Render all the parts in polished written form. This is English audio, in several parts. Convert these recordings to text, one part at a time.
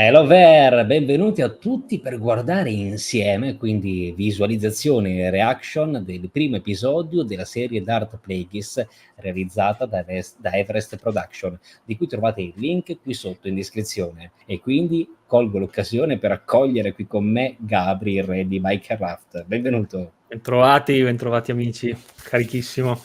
Hello there, benvenuti a tutti per guardare insieme, quindi visualizzazione e reaction del primo episodio della serie Darth Plagueis realizzata da Everest Production, di cui trovate il link qui sotto in descrizione. E quindi colgo l'occasione per accogliere qui con me Gabri, il re di Biker Raft. Benvenuto. Bentrovati amici, carichissimo,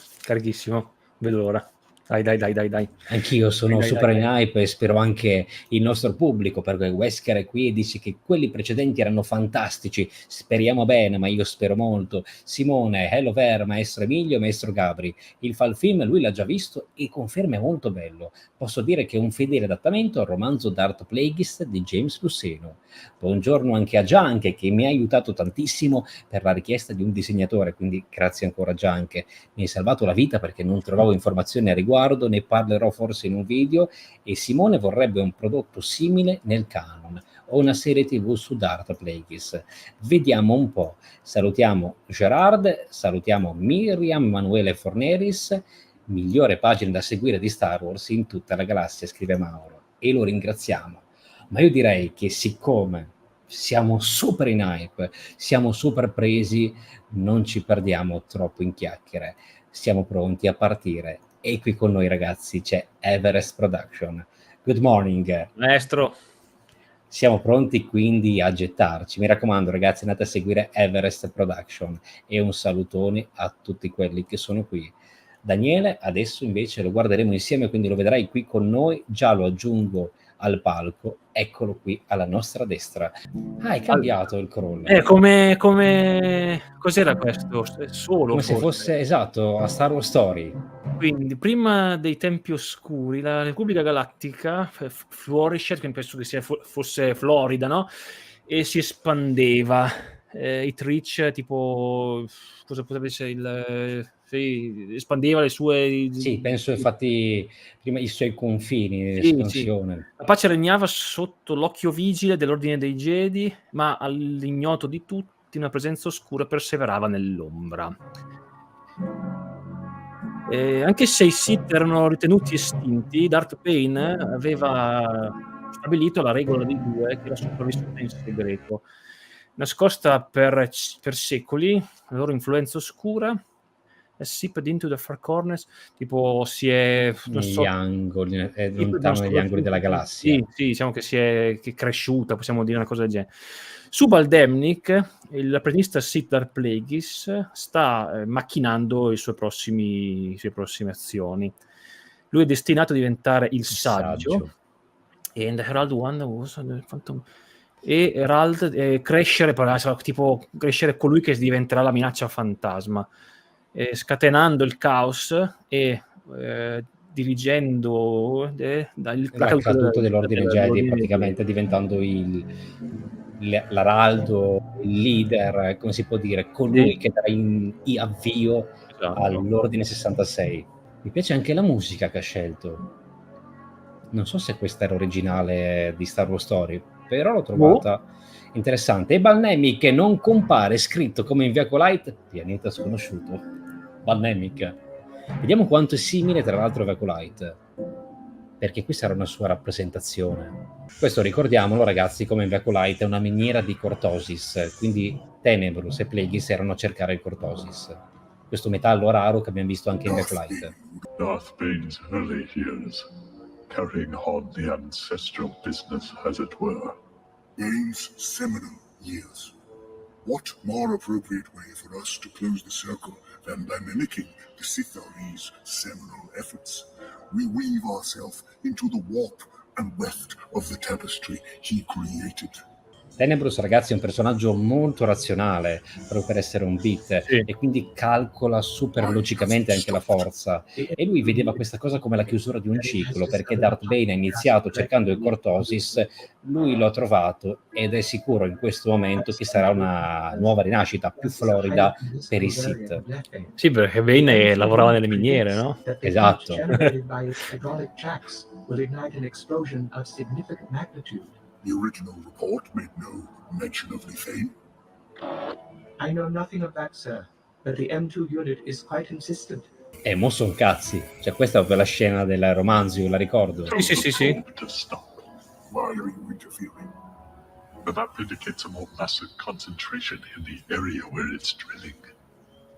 vedo l'ora. Dai. Anch'io sono super in hype e spero anche il nostro pubblico, perché Wesker è qui e dice che quelli precedenti erano fantastici. Speriamo bene, ma io spero molto. Simone, hello there, maestro Emilio, maestro Gabri. Il film lui l'ha già visto e conferma è molto bello. Posso dire che è un fedele adattamento al romanzo Darth Plagueis di James Luceno. Buongiorno anche a Gianche, che mi ha aiutato tantissimo per la richiesta di un disegnatore, quindi grazie ancora Gianche. Mi hai salvato la vita perché non trovavo informazioni a riguardo, ne parlerò forse in un video, e Simone vorrebbe un prodotto simile nel canon o una serie TV su Darth Plagueis. Vediamo un po'. Salutiamo Gerard, salutiamo Miriam Manuele Forneris, migliore pagina da seguire di Star Wars in tutta la galassia, scrive Mauro, e lo ringraziamo. Ma io direi che siccome siamo super in hype, siamo super presi, non ci perdiamo troppo in chiacchiere, siamo pronti a partire. E qui con noi ragazzi c'è Everest Production. Good morning. Maestro. Siamo pronti quindi a gettarci. Mi raccomando ragazzi, andate a seguire Everest Production, e un salutone a tutti quelli che sono qui. Daniele adesso invece lo guarderemo insieme, quindi lo vedrai qui con noi, già lo aggiungo al palco, eccolo qui alla nostra destra. Hai cambiato il crawl. Cos'era questo? Solo come se forse. fosse, esatto, a Star Wars Story. Quindi prima dei tempi oscuri la Repubblica Galattica flourisce, che penso che fosse Florida, no? E si espandeva. I Trich, tipo, cosa potrebbe essere espandeva le sue... Sì, penso infatti prima i suoi confini di Sì. espansione. La pace regnava sotto l'occhio vigile dell'ordine dei Jedi, ma all'ignoto di tutti una presenza oscura perseverava nell'ombra. Anche se i Sith erano ritenuti estinti, Darth Plagueis aveva stabilito la regola dei due, che era sopravvissuta in segreto. Nascosta per secoli, la loro influenza oscura seeped into the far corners, tipo si è, non Negli so, angoli, lontano negli angoli della galassia. sì, diciamo che è cresciuta, possiamo dire una cosa del genere. Su Bal'demic, l'apprendista Sith Darth Plagueis sta macchinando le sue prossime azioni. Lui è destinato a diventare il saggio. E Herald One was Phantom. E Herald crescere, tipo crescere colui che diventerà la minaccia fantasma, scatenando il caos e dirigendo la caduta dell'ordine Jedi, praticamente diventando l'araldo, il leader, come si può dire, colui che darà avvio all'ordine 66. Mi piace anche la musica che ha scelto. Non so se questa era originale di Star Wars Story, però l'ho trovata interessante. E Bal'demic non compare scritto come in Acolyte, pianeta sconosciuto. Bal'demic. Vediamo quanto è simile tra l'altro a Acolyte, perché qui sarà una sua rappresentazione. Questo, ricordiamolo ragazzi, come in Acolyte è una miniera di cortosis, quindi Tenebrous e Plagueis erano a cercare il cortosis, questo metallo raro che abbiamo visto anche in Acolyte. Darth Plagueis' early years, carrying on the ancestral business, as it were. Bane's seminal years. What more appropriate way for us to close the circle than by mimicking the Sithari's seminal efforts? We weave ourselves into the warp and weft of the tapestry he created. Tenebrous, ragazzi, è un personaggio molto razionale, proprio per essere un beat, e quindi calcola super logicamente anche la forza. E lui vedeva questa cosa come la chiusura di un ciclo, perché Darth Bane ha iniziato cercando il cortosis, lui l'ha trovato ed è sicuro in questo momento che sarà una nuova rinascita più florida per i Sith. Sì, perché Bane lavorava nelle miniere, no? Esatto. The original report made no mention of Lethane. I know nothing of that, sir, but the M2 unit is quite insistent. Mo son cazzi. Cioè, questa è per la scena del romanzo, io la ricordo. Sì. Why are you interfering? The map indicates a more massive concentration in the area where it's drilling.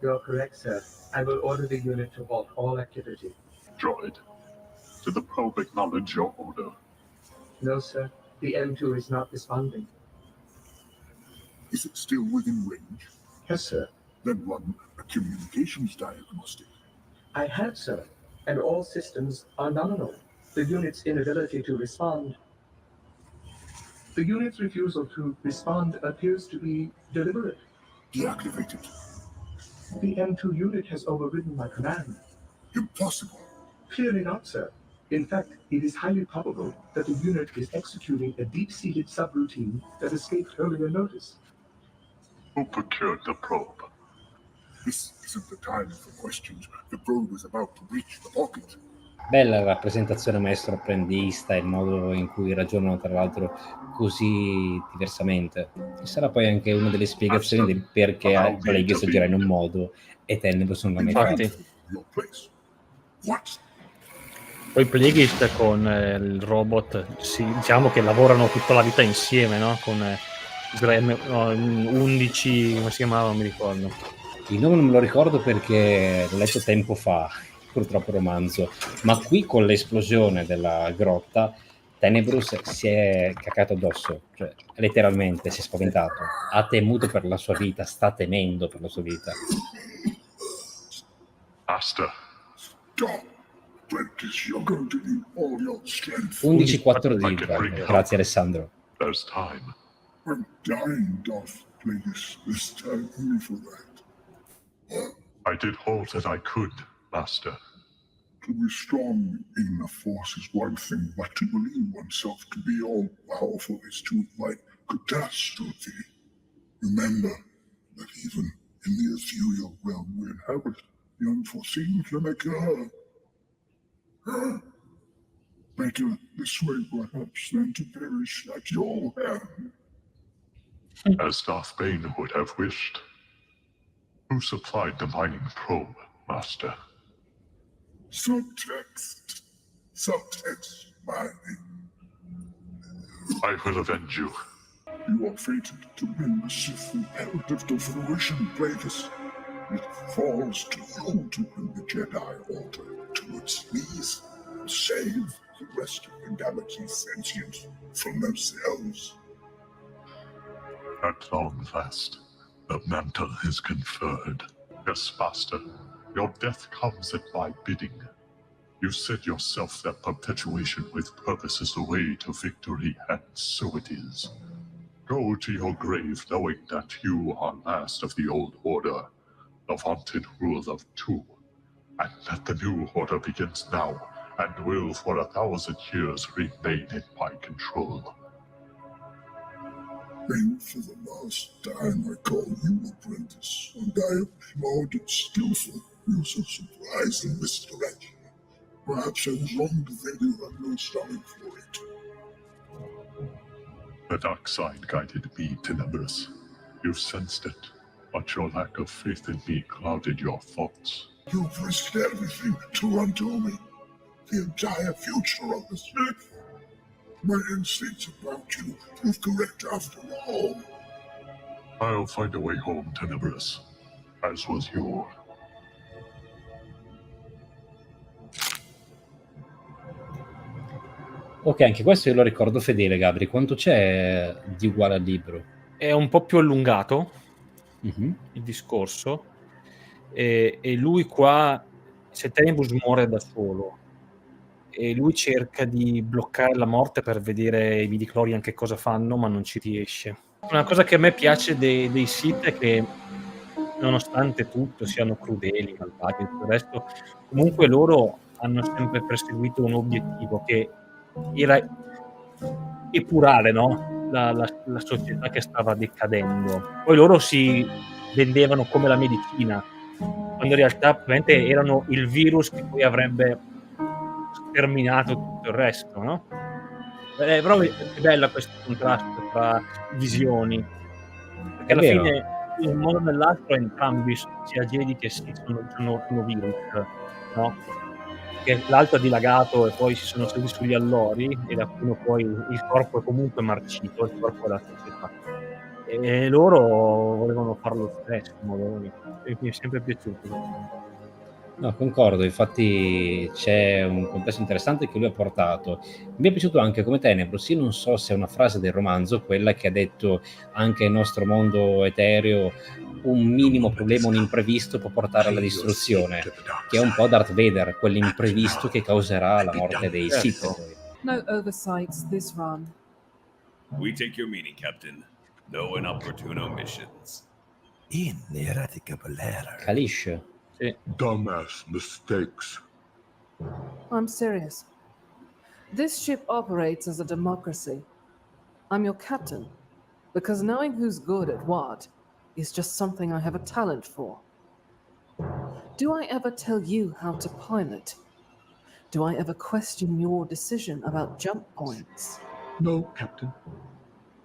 You're correct, sir. I will order the unit to halt all activity. Droid, did the probe acknowledge your order? No, sir. The M2 is not responding. Is it still within range? Yes, sir. Then run a communications diagnostic. I have, sir. And all systems are nominal. The unit's inability to respond. The unit's refusal to respond appears to be deliberate. Deactivate it. The M2 unit has overridden my command. Impossible. Clearly not, sir. In fact, it is highly probable that the unit is executing a deep-seated subroutine that escaped earlier notice. Who procured the probe? This isn't the time for questions. The probe is about to reach the pocket. Bella la rappresentazione maestro-apprendista, il modo in cui ragionano tra l'altro così diversamente. E sarà poi anche una delle spiegazioni del perché Plagueis gira in un modo e Tenebrous non l'ha mai fatto. Infatti. Your place. What? Poi Plagueis con il robot, diciamo che lavorano tutta la vita insieme, no? Con 11, come si chiamava, non mi ricordo. Il nome non me lo ricordo perché l'ho letto tempo fa, purtroppo romanzo, ma qui con l'esplosione della grotta Tenebrous si è cacato addosso, cioè letteralmente si è spaventato, ha temuto per la sua vita, sta temendo per la sua vita. Master. Stop. Apprentice, you're going to need all your strength. 11-4 di grazie Alessandro. There's time. I'm dying, Darth Plagueis. This time only for that. I did all that I could, Master. To be strong in the Force is one thing, but to believe oneself to be all-powerful is to invite catastrophe. Remember that even in the ethereal realm we inhabit, the unforeseen can occur. Better this way, perhaps, than to perish at your hand. As Darth Bane would have wished. Who supplied the mining probe, Master? Subtext, mining. I will avenge you. You are fated to bring the Sith imperative to fruition, Plagueis. It falls to you to bring the Jedi Order to its knees and save the rest of the galaxy's sentience from themselves. At long last, the mantle is conferred. Yes, Master, your death comes at my bidding. You said yourself that perpetuation with purpose is the way to victory, and so it is. Go to your grave knowing that you are last of the old order, the vaunted rule of two, and that the new order begins now, and will for 1,000 years remain in my control. And for the last time I call you apprentice, and I applaud its skillful use of surprise and misdirection. Perhaps I was wrong to think you had no stomach for it. The dark side guided me, Tenebrous. You sensed it, but your lack of faith in me clouded your thoughts. You've risked everything to undo me. The entire future of the Sith. My instincts about you prove correct after all. I'll find a way home, Tenebrous, as was you. Ok, anche questo io lo ricordo fedele, Gabri. Quanto c'è di uguale al libro? È un po' più allungato il discorso, e lui qua, se Tenebrous muore da solo e lui cerca di bloccare la morte per vedere i midichlorian che cosa fanno, ma non ci riesce. Una cosa che a me piace dei Sith è che, nonostante tutto, siano crudeli, malvagi e tutto il resto, comunque loro hanno sempre perseguito un obiettivo che era epurare, no? La società che stava decadendo. Poi loro si vendevano come la medicina, quando in realtà probabilmente erano il virus che poi avrebbe sterminato tutto il resto, no? Però è bella questo contrasto tra visioni, perché alla fine in un modo o nell'altro entrambi, sia Jedi che Sith, sono virus, no? che l'altro è dilagato e poi si sono seduti sugli allori, e da cui poi il corpo è comunque marcito, il corpo della società. E loro volevano fare lo stesso, e mi è sempre piaciuto. No, concordo, infatti c'è un complesso interessante che lui ha portato. Mi è piaciuto anche come Tenebros, io non so se è una frase del romanzo, quella che ha detto anche il nostro mondo etereo, un minimo problema, un imprevisto può portare alla distruzione, che è un po' Darth Vader, quell'imprevisto che causerà la morte dei Sith. Poi. No oversights this run. We take your meaning, Captain. No inopportune omissions. Kalish. Sì. Dumbass mistakes. I'm serious. This ship operates as a democracy. I'm your captain, because knowing who's good at what is just something I have a talent for. Do I ever tell you how to pilot? Do I ever question your decision about jump points? No, Captain.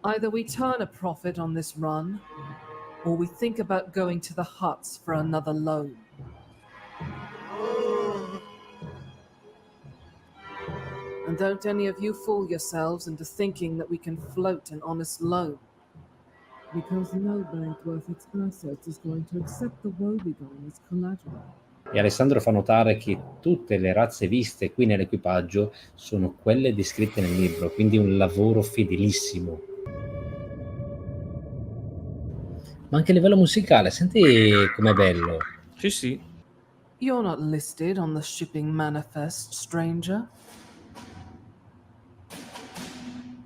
Either we turn a profit on this run, or we think about going to the huts for another loan. And don't any of you fool yourselves into thinking that we can float an honest loan. Because no bank worth its assets is going to accept the woebegone as collateral. E Alessandro fa notare che tutte le razze viste qui nell'equipaggio sono quelle descritte nel libro, quindi un lavoro fedelissimo. Ma anche a livello musicale, senti com'è bello. Sì, sì. You're not listed on the shipping manifest, stranger.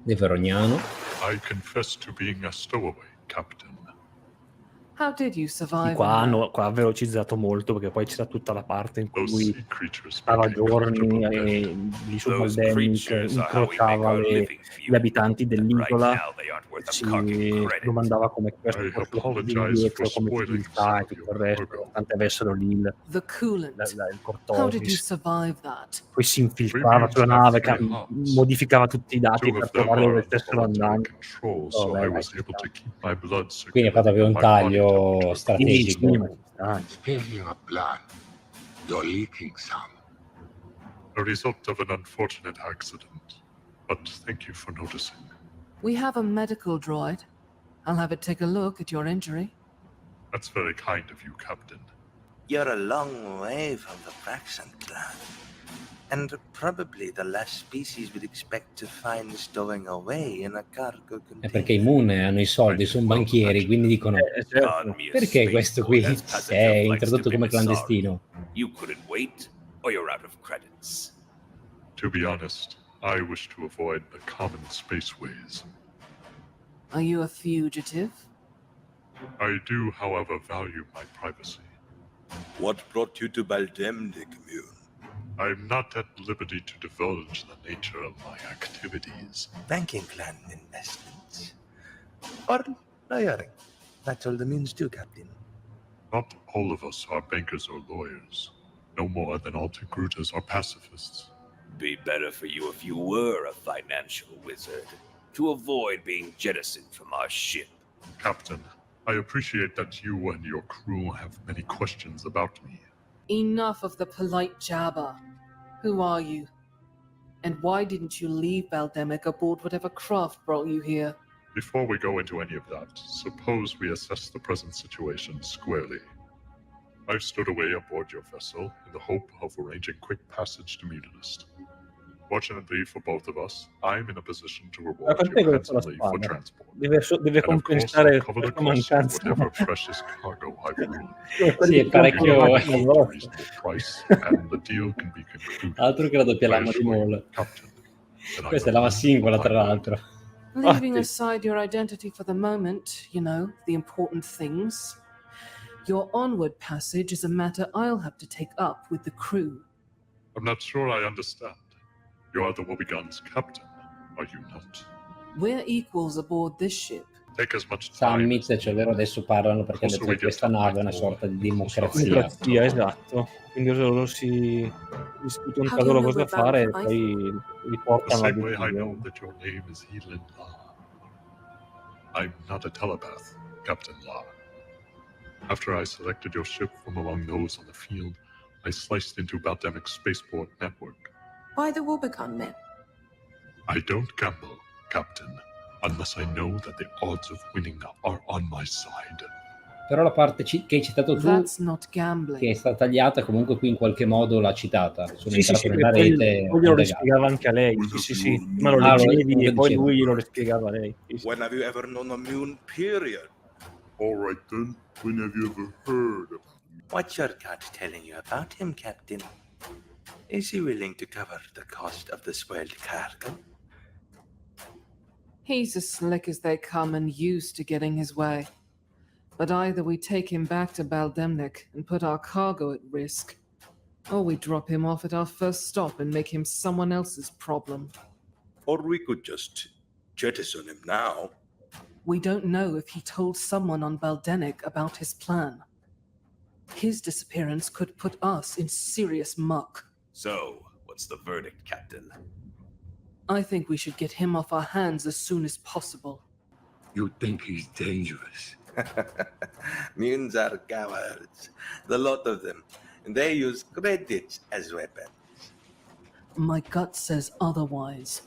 De Verognano. I confess to being a stowaway, Captain. How did you survive? Qua ha velocizzato molto, perché poi c'era tutta la parte in cui Those lui sea creatures stava became giorni comfortable e dead. lì su Bal'demic incrociava gli abitanti dell'isola, si domandava come questo I fosse apologize indietro, for come spoiling civiltà e some of tutto il your resto, cargo. nonostante avessero lì il The coolant. How did you cortovis. survive that? Poi si infiltrava sulla nave, modificava tutti i dati Two per of them trovare dove are under stessero voluntary andando. control, so Vabbè, I dai, was ci able sta. to keep my blood Quindi ha fatto circulating proprio and un my body taglio temperature strategico. Sì, ma ci sta. Speaking of blood, you're leaking some. a result of an unfortunate accident. But thank you for noticing. We have a medical droid. I'll have it take a look at your injury. That's very kind of you, Captain. You're a long way from the Praxan clan, and probably the last species we'd expect to find stowing away in a cargo È perché i container. Moon hanno i soldi, sono banchieri, quindi dicono Certo. perché questo qui è introdotto come clandestino? You couldn't wait, or you're out of credits. To be honest, I wish to avoid the common spaceways. Are you a fugitive? I do, however, value my privacy. What brought you to Bal'demic, Mune? I'm not at liberty to divulge the nature of my activities. Banking clan investments. Or lawyering. That's all the means do, Captain. Not all of us are bankers or lawyers, no more than all Togrutas are pacifists. Be better for you if you were a financial wizard, to avoid being jettisoned from our ship. Captain, I appreciate that you and your crew have many questions about me. Enough of the polite jabber. Who are you? And why didn't you leave Bal'demic aboard whatever craft brought you here? Before we go into any of that, suppose we assess the present situation squarely. I've stood away aboard your vessel in the hope of arranging quick passage to Mutanist. Fortunately for both of us, I'm in a position to reward perché you deve fare la handsomely for spada? transport. Deve And of course, compensare I'll cover the questa cost of mancanza. whatever precious cargo I've ruined. Sì, è parecchio. A reasonable price, and the deal can be concluded. Altro che la doppia I lama di assure you, Maul. Captain, that I Questa è have lama done singola, my tra word. l'altro. Leaving sì. aside your identity for the moment, you know, the important things. Your onward passage is a matter I'll have to take up with the crew. I'm not sure I understand. You are the Wobegon's captain, are you not? We're equals aboard this ship. Take as much time Summit, cioè loro adesso parlano perché hanno detto che questa nave è una sorta di democrazia. Democrazia, esatto. Quindi loro si discutono tra loro cosa fare e poi The riportano la same way I know decisione. that your name is Elin La. I'm not a telepath, Captain La. After I selected your ship from among those on the field, I sliced into Bal'demic's spaceport network. By the Rubicon men. I don't gamble, Captain, unless I know that the odds of winning are on my side. Però la parte che hai citato tu, That's not gambling. che è stata tagliata, comunque qui in qualche modo l'ha citata. Sono Sì, entrato nella rete. poi glielo rispiegava anche a lei. Sì. Ma lo leggevi e poi lui glielo rispiegava a lei. When have you ever known a moon period? All right then, when have you ever heard about him? What's your gut telling you about him, Captain? Is he willing to cover the cost of the spoiled cargo? He's as slick as they come and used to getting his way. But either we take him back to Bal'demic and put our cargo at risk, or we drop him off at our first stop and make him someone else's problem. Or we could just jettison him now. We don't know if he told someone on Bal'demic about his plan. His disappearance could put us in serious muck. So, what's the verdict, Captain? I think we should get him off our hands as soon as possible. You think he's dangerous? Moons are cowards. The lot of them. And they use credits as weapons. My gut says otherwise.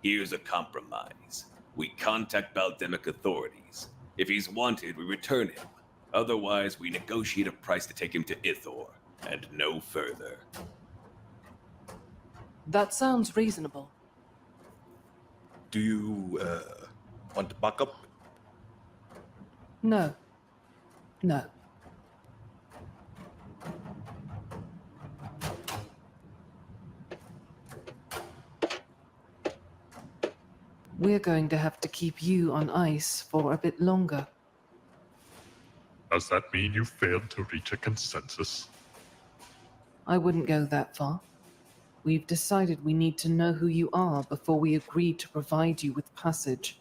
Here's a compromise. We contact Bal'demic authorities. If he's wanted, we return him. Otherwise, we negotiate a price to take him to Ithor, and no further. That sounds reasonable. Do you, want backup? No. We're going to have to keep you on ice for a bit longer. Does that mean you failed to reach a consensus? I wouldn't go that far. We've decided we need to know who you are before we agree to provide you with passage.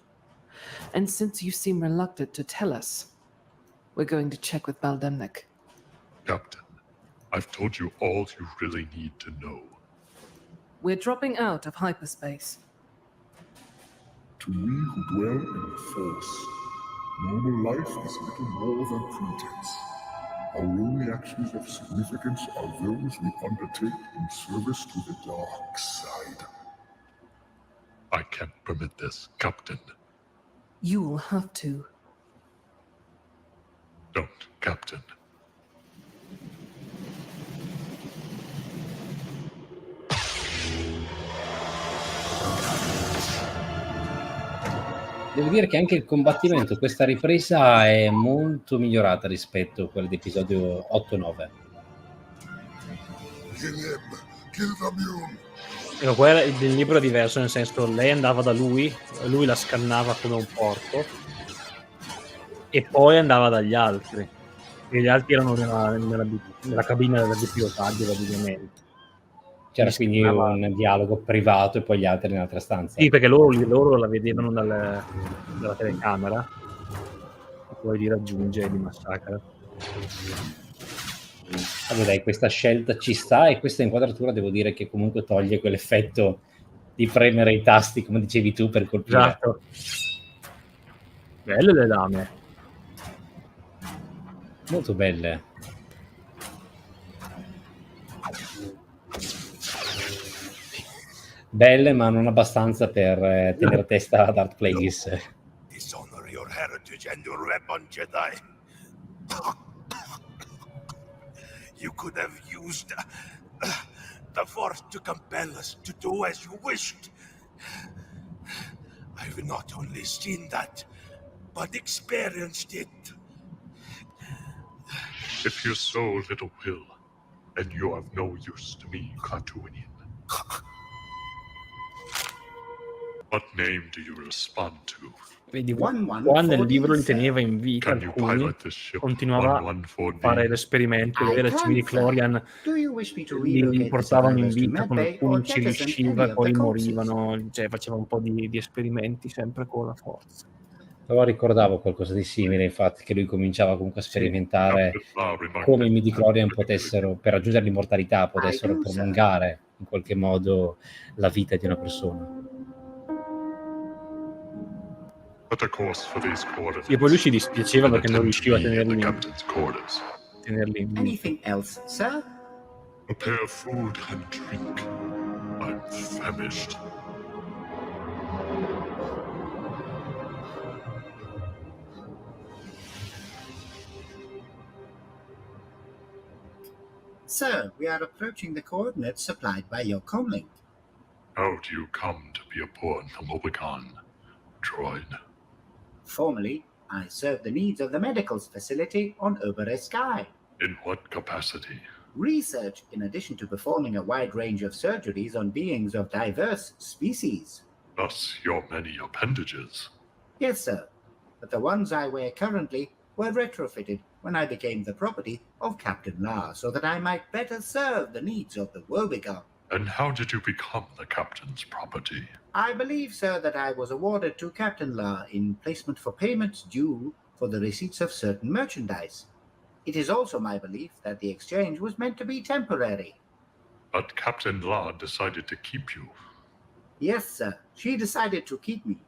And since you seem reluctant to tell us, we're going to check with Bal'demic. Captain, I've told you all you really need to know. We're dropping out of hyperspace. To we who dwell in the Force, normal life is little more than pretense. Our only actions of significance are those we undertake in service to the dark side. I can't permit this, Captain. You'll have to. Don't, Captain. Devo dire che anche il combattimento, questa ripresa è molto migliorata rispetto a quella di episodio 8-9. Kill him! Kill the mule! Ecco, qua il libro è diverso, nel senso lei andava da lui la scannava come un porco e poi andava dagli altri. E gli altri erano nella cabina di pilotaggio, ovviamente. C'era quindi un dialogo privato e poi gli altri nell'altra stanza. Sì, perché loro la vedevano dalla telecamera e poi li raggiunge e li massacra. Vabbè, dai, questa scelta ci sta e questa inquadratura devo dire che comunque toglie quell'effetto di premere i tasti, come dicevi tu, per colpire. Esatto. Belle le dame. Molto belle. Belle, ma non abbastanza per tenere a testa Darth Plagueis. Dishonor your heritage and your weapon, Jedi. You could have used the Force to compel us to do as you wished. I've not only seen that, but experienced it. If you're so little will, then you have no use to me, Klatooinian. What name do you respond to? Vedi, qua nel libro li teneva in vita, Can you alcuni, pilot this ship continuava a 114B? fare l'esperimento, vedere i midi-chlorian, li portavano in vita, con alcuni ci riusciva e poi morivano, cioè faceva un po' di esperimenti sempre con la forza. Però ricordavo qualcosa di simile, infatti, che lui cominciava comunque a sperimentare come i midi-chlorian potessero, per raggiungere l'immortalità, potessero prolungare in qualche modo la vita di una persona. E poi lui ci dispiaceva perché non riusciva a tenerli in Anything else, sir? Prepare food and drink. I'm famished. Sir, we are approaching the coordinates supplied by your comlink. How do you come to be aboard the Mobican, droid? Formerly, I served the needs of the medical facility on Obere Sky. In what capacity? Research, in addition to performing a wide range of surgeries on beings of diverse species. Thus your many appendages. Yes, sir, but the ones I wear currently were retrofitted when I became the property of Captain La, so that I might better serve the needs of the Woebegone. And how did you become the captain's property? I believe, sir, that I was awarded to Captain La in placement for payments due for the receipts of certain merchandise. It is also my belief that the exchange was meant to be temporary. But Captain La decided to keep you. Yes, sir. She decided to keep me.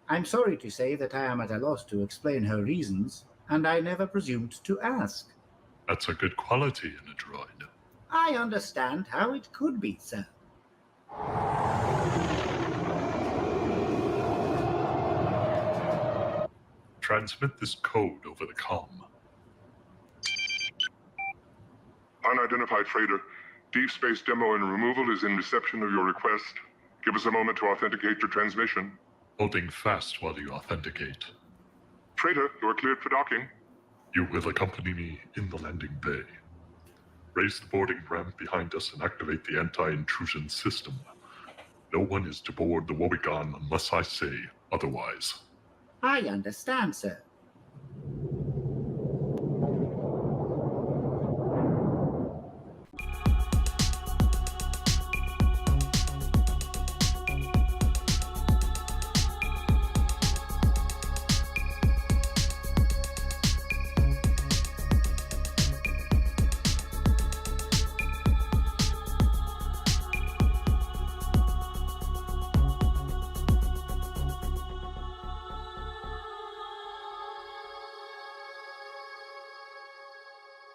I'm sorry to say that I am at a loss to explain her reasons, and I never presumed to ask. That's a good quality in a droid. I understand how it could be, sir. Transmit this code over the comm. Unidentified freighter. Deep space demo and removal is in reception of your request. Give us a moment to authenticate your transmission. Holding fast while you authenticate. Freighter, you are cleared for docking. You will accompany me in the landing bay. Raise the boarding ramp behind us and activate the anti-intrusion system. No one is to board the Woebegone unless I say otherwise. I understand, sir.